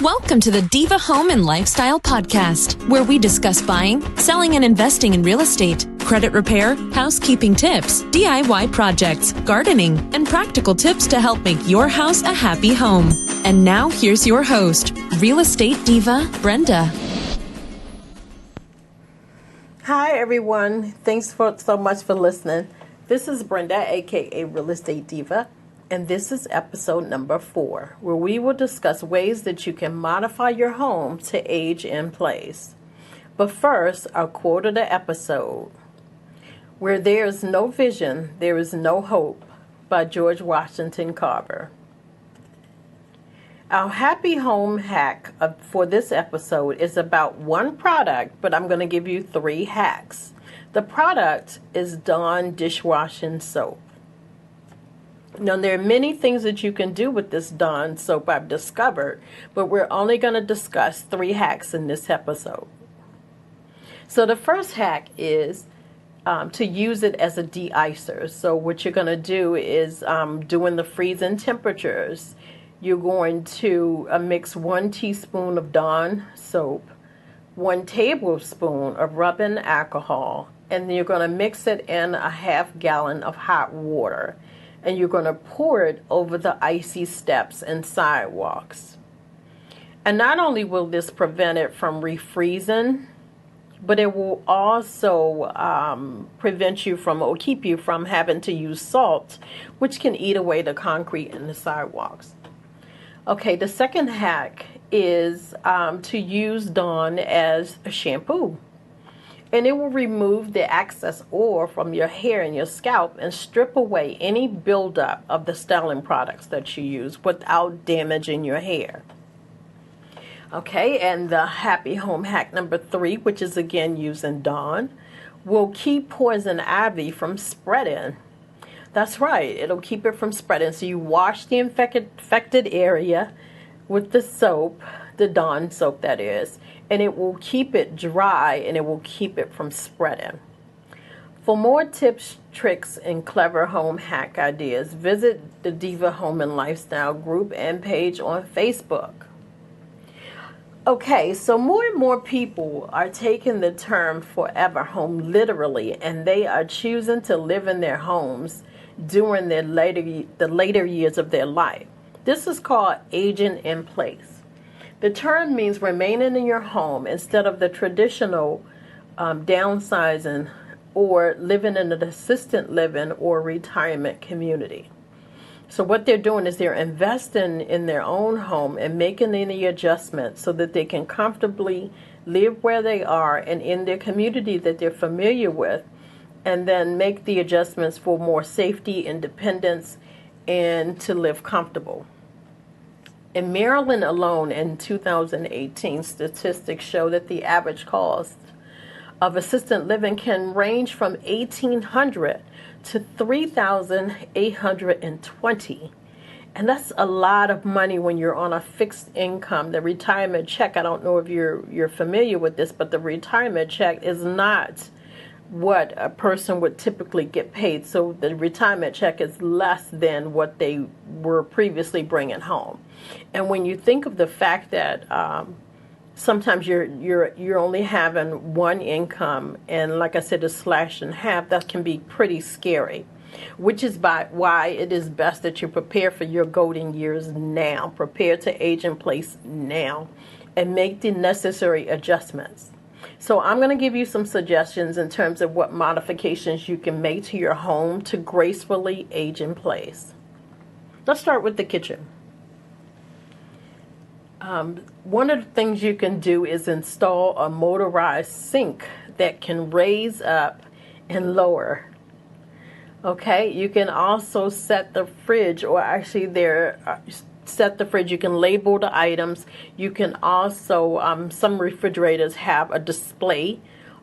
Welcome to the Diva Home and Lifestyle Podcast, where we discuss buying, selling, and investing in real estate, credit repair, housekeeping tips, DIY projects, gardening, and practical tips to help make your house a happy home. And now here's your host, real estate diva, Brenda. Hi, everyone. Thanks so much for listening. This is Brenda, aka Real Estate Diva. And this is episode number 4, where we will discuss ways that you can modify your home to age in place. But first, our quote of the episode, "Where there is no vision, there is no hope," by George Washington Carver. Our happy home hack for this episode is about one product, but I'm going to give you 3 hacks. The product is Dawn dishwashing soap. Now, there are many things that you can do with this Dawn soap I've discovered, but we're only going to discuss 3 hacks in this episode. So the first hack is to use it as a de-icer. So what you're going to do is during the freezing temperatures, you're going to mix 1 teaspoon of Dawn soap, 1 tablespoon of rubbing alcohol, and then you're going to mix it in a half gallon of hot water. And you're going to pour it over the icy steps and sidewalks. And not only will this prevent it from refreezing, but it will also prevent you from or keep you from having to use salt, which can eat away the concrete in the sidewalks. Okay, the second hack is to use Dawn as a shampoo. And it will remove the excess oil from your hair and your scalp and strip away any buildup of the styling products that you use without damaging your hair. Okay, and the happy home hack number 3, which is again using Dawn, will keep poison ivy from spreading. That's right, it'll keep it from spreading. So you wash the infected area with the soap, the Dawn soap that is, and it will keep it dry and it will keep it from spreading. For more tips, tricks, and clever home hack ideas, visit the Diva Home and Lifestyle group and page on Facebook. Okay, so more and more people are taking the term forever home literally, and they are choosing to live in their homes during the later years of their life. This is called aging in place. The term means remaining in your home instead of the traditional downsizing or living in an assisted living or retirement community. So what they're doing is they're investing in their own home and making any adjustments so that they can comfortably live where they are and in their community that they're familiar with, and then make the adjustments for more safety, independence, and to live comfortable. In Maryland alone in 2018, statistics show that the average cost of assisted living can range from $1,800 to $3,820. And that's a lot of money when you're on a fixed income. The retirement check, I don't know if you're familiar with this, but the retirement check is not what a person would typically get paid. So the retirement check is less than what they were previously bringing home. And when you think of the fact that sometimes you're only having one income, and like I said, it's slashed in half, that can be pretty scary. Which is why it is best that you prepare for your golden years now. Prepare to age in place now and make the necessary adjustments. So I'm going to give you some suggestions in terms of what modifications you can make to your home to gracefully age in place. Let's start with the kitchen. One of the things you can do is install a motorized sink that can raise up and lower. Okay, you can also set the fridge, or actually set the fridge. You can label the items. You can also, some refrigerators have a display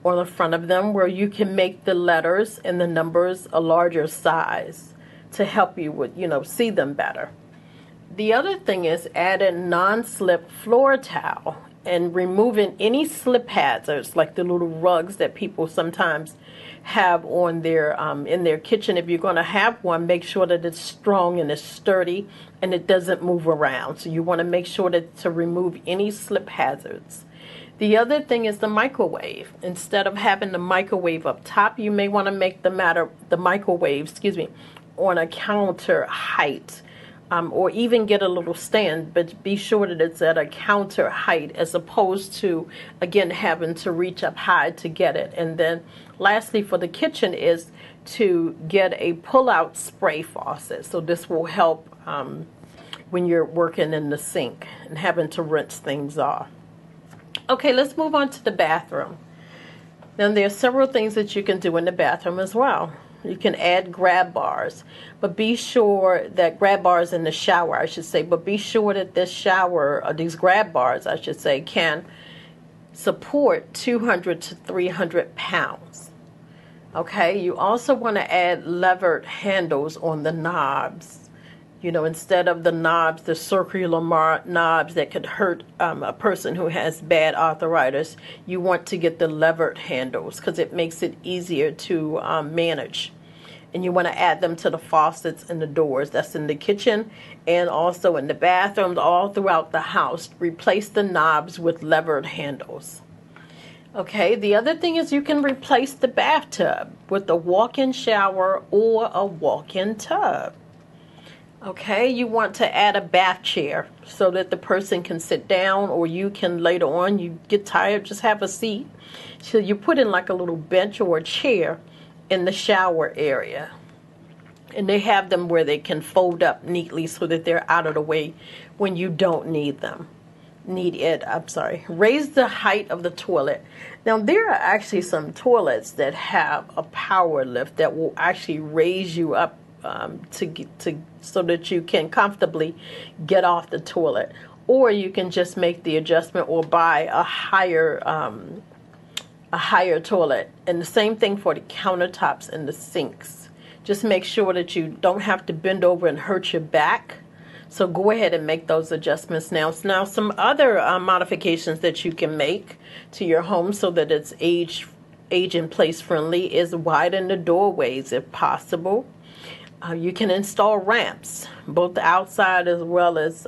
on the front of them where you can make the letters and the numbers a larger size to help you with, see them better. The other thing is adding non-slip floor towel and removing any slip hazards like the little rugs that people sometimes have on their in their kitchen. If you're going to have one, make sure that it's strong and it's sturdy and it doesn't move around. So you want to make sure to remove any slip hazards. The other thing is the microwave. Instead of having the microwave up top, you may want to make the microwave, on a counter height. Or even get a little stand, but be sure that it's at a counter height as opposed to, again, having to reach up high to get it. And then lastly for the kitchen is to get a pull-out spray faucet. So this will help when you're working in the sink and having to rinse things off. Okay, let's move on to the bathroom. Now there are several things that you can do in the bathroom as well. You can add grab bars, but be sure that grab bars in the shower, I should say, but be sure that this shower, or these grab bars, I should say, can support 200 to 300 pounds. Okay, you also want to add levered handles on the knobs. Instead of the knobs, the circular knobs that could hurt a person who has bad arthritis, you want to get the levered handles because it makes it easier to manage. And you want to add them to the faucets and the doors. That's in the kitchen and also in the bathrooms, all throughout the house. Replace the knobs with levered handles. Okay, the other thing is you can replace the bathtub with a walk-in shower or a walk-in tub. Okay, you want to add a bath chair so that the person can sit down, or you can later on, you get tired, just have a seat. So you put in like a little bench or a chair in the shower area. And they have them where they can fold up neatly so that they're out of the way when you don't need them. Raise the height of the toilet. Now there are actually some toilets that have a power lift that will actually raise you up so that you can comfortably get off the toilet, or you can just make the adjustment or buy a higher toilet. And the same thing for the countertops and the sinks. Just make sure that you don't have to bend over and hurt your back. So go ahead and make those adjustments now. Now some other modifications that you can make to your home so that it's age and place friendly is widen the doorways if possible. You can install ramps, both outside as well as,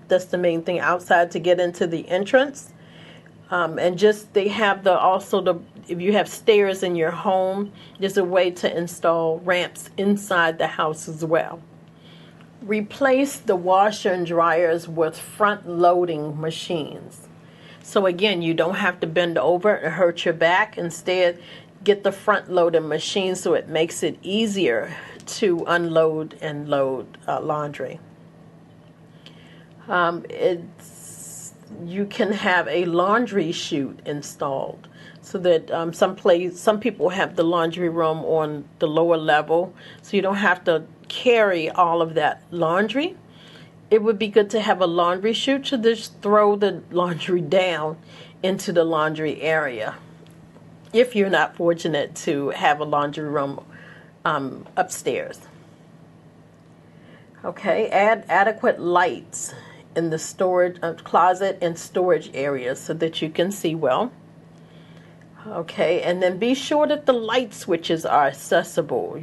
that's the main thing, outside to get into the entrance. And they have if you have stairs in your home, there's a way to install ramps inside the house as well. Replace the washer and dryers with front-loading machines. So again, you don't have to bend over and hurt your back. Instead, get the front-loading machine so it makes it easier to unload and load laundry. You can have a laundry chute installed so that some people have the laundry room on the lower level, so you don't have to carry all of that laundry. It would be good to have a laundry chute to just throw the laundry down into the laundry area if you're not fortunate to have a laundry room upstairs. Okay, add adequate lights in the storage closet and storage areas so that you can see well. Okay, and then be sure that the light switches are accessible.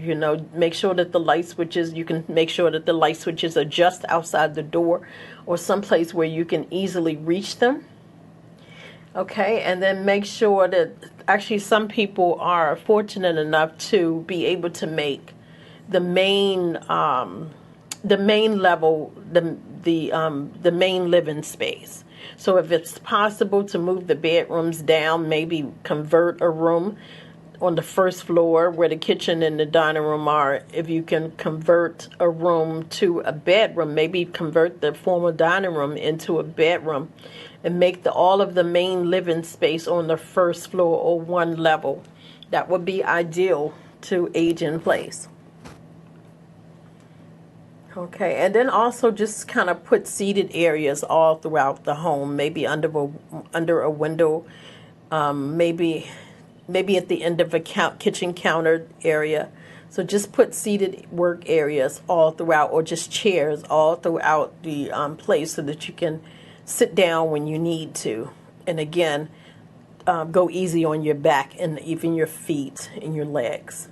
Make sure that the light switches, you can make sure that the light switches are just outside the door or someplace where you can easily reach them. Okay, and then make sure that actually some people are fortunate enough to be able to make the main level, the main living space. So if it's possible to move the bedrooms down, maybe convert a room on the first floor where the kitchen and the dining room are. If you can convert a room to a bedroom, maybe convert the former dining room into a bedroom and make all of the main living space on the first floor or one level. That would be ideal to age in place. Okay, and then also just kind of put seated areas all throughout the home, maybe under a window, maybe at the end of a kitchen counter area. So just put seated work areas all throughout, or just chairs all throughout the place so that you can sit down when you need to. And again, go easy on your back and even your feet and your legs.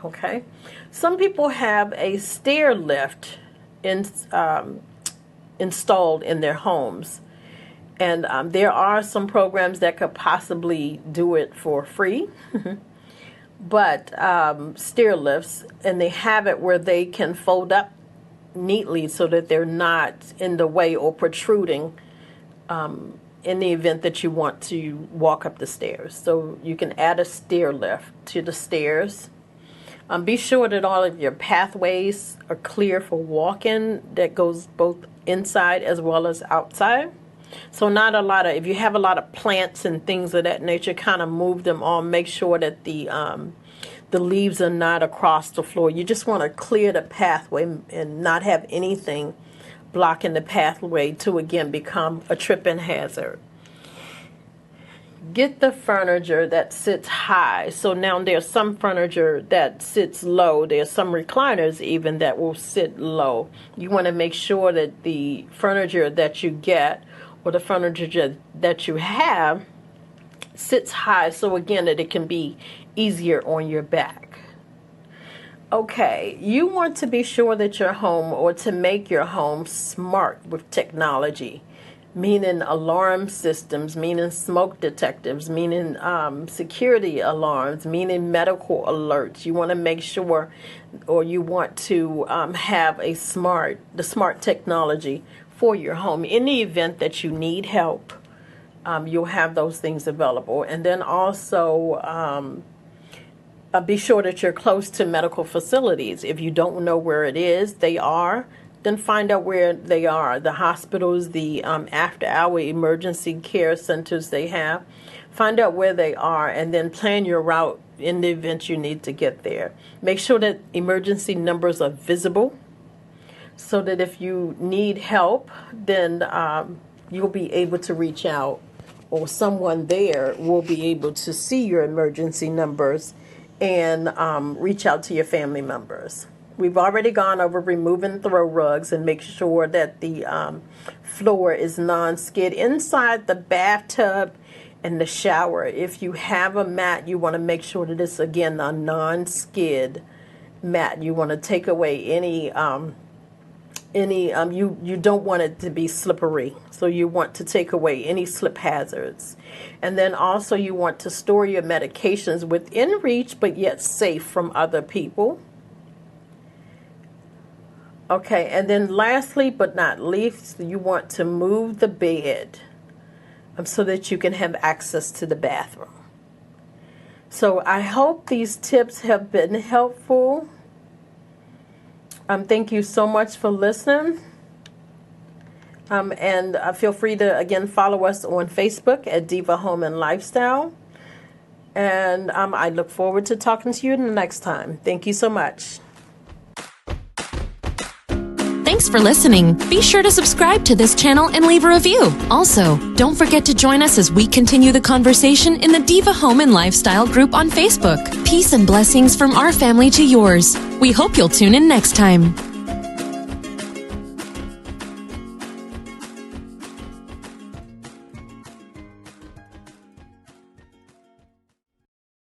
Okay, some people have a stair lift installed in their homes, and there are some programs that could possibly do it for free. But stair lifts, and they have it where they can fold up neatly so that they're not in the way or protruding in the event that you want to walk up the stairs. So you can add a stair lift to the stairs. Be sure that all of your pathways are clear for walking. That goes both inside as well as outside. So not a lot of, if you have a lot of plants and things of that nature, kind of move them on. Make sure that the leaves are not across the floor. You just want to clear the pathway and not have anything blocking the pathway to, again, become a tripping hazard. Get the furniture that sits high. So now there's some furniture that sits low. There's some recliners even that will sit low. You want to make sure that the furniture that you get or the furniture that you have sits high, so again that it can be easier on your back. Okay, you want to be sure that your home, or to make your home smart with technology, meaning alarm systems, meaning smoke detectors, meaning security alarms, meaning medical alerts. You want to make sure, or you want to have the smart technology for your home. In the event that you need help, you'll have those things available. And then also be sure that you're close to medical facilities. If you don't know where they are, then find out where they are. The hospitals, the after-hour emergency care centers they have, find out where they are, and then plan your route in the event you need to get there. Make sure that emergency numbers are visible, so that if you need help, then you'll be able to reach out, or someone there will be able to see your emergency numbers and reach out to your family members. We've already gone over removing throw rugs and make sure that the floor is non-skid inside the bathtub and the shower. If you have a mat, you want to make sure that it's, again, a non-skid mat. You want to take away any you don't want it to be slippery, so you want to take away any slip hazards. And then also you want to store your medications within reach but yet safe from other people. Okay, and then lastly but not least, you want to move the bed so that you can have access to the bathroom. So I hope these tips have been helpful. Thank you so much for listening. And feel free to, again, follow us on Facebook at Diva Home and Lifestyle. And I look forward to talking to you the next time. Thank you so much. Thanks for listening. Be sure to subscribe to this channel and leave a review. Also, don't forget to join us as we continue the conversation in the Diva Home and Lifestyle group on Facebook. Peace and blessings from our family to yours. We hope you'll tune in next time.